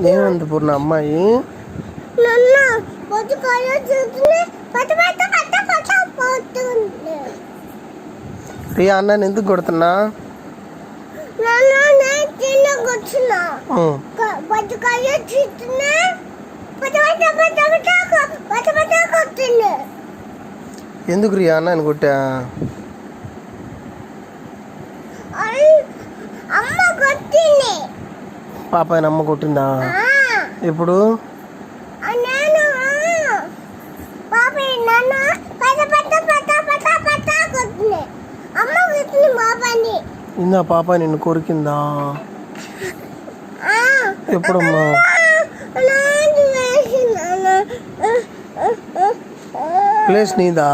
ఏముంది పూర్ణ అమ్మాయి? రియా అన్నాను ఎందుకు కొడుతున్నా? ఎందుకు రియా అన్నాను కొట్టా? పాపాయన అమ్మ కొట్టిందా? ఇప్పుడు ఇందా పాప నిన్ను కొరికిందా? ఎప్పుడమ్మా? ప్లేస్ నీదా?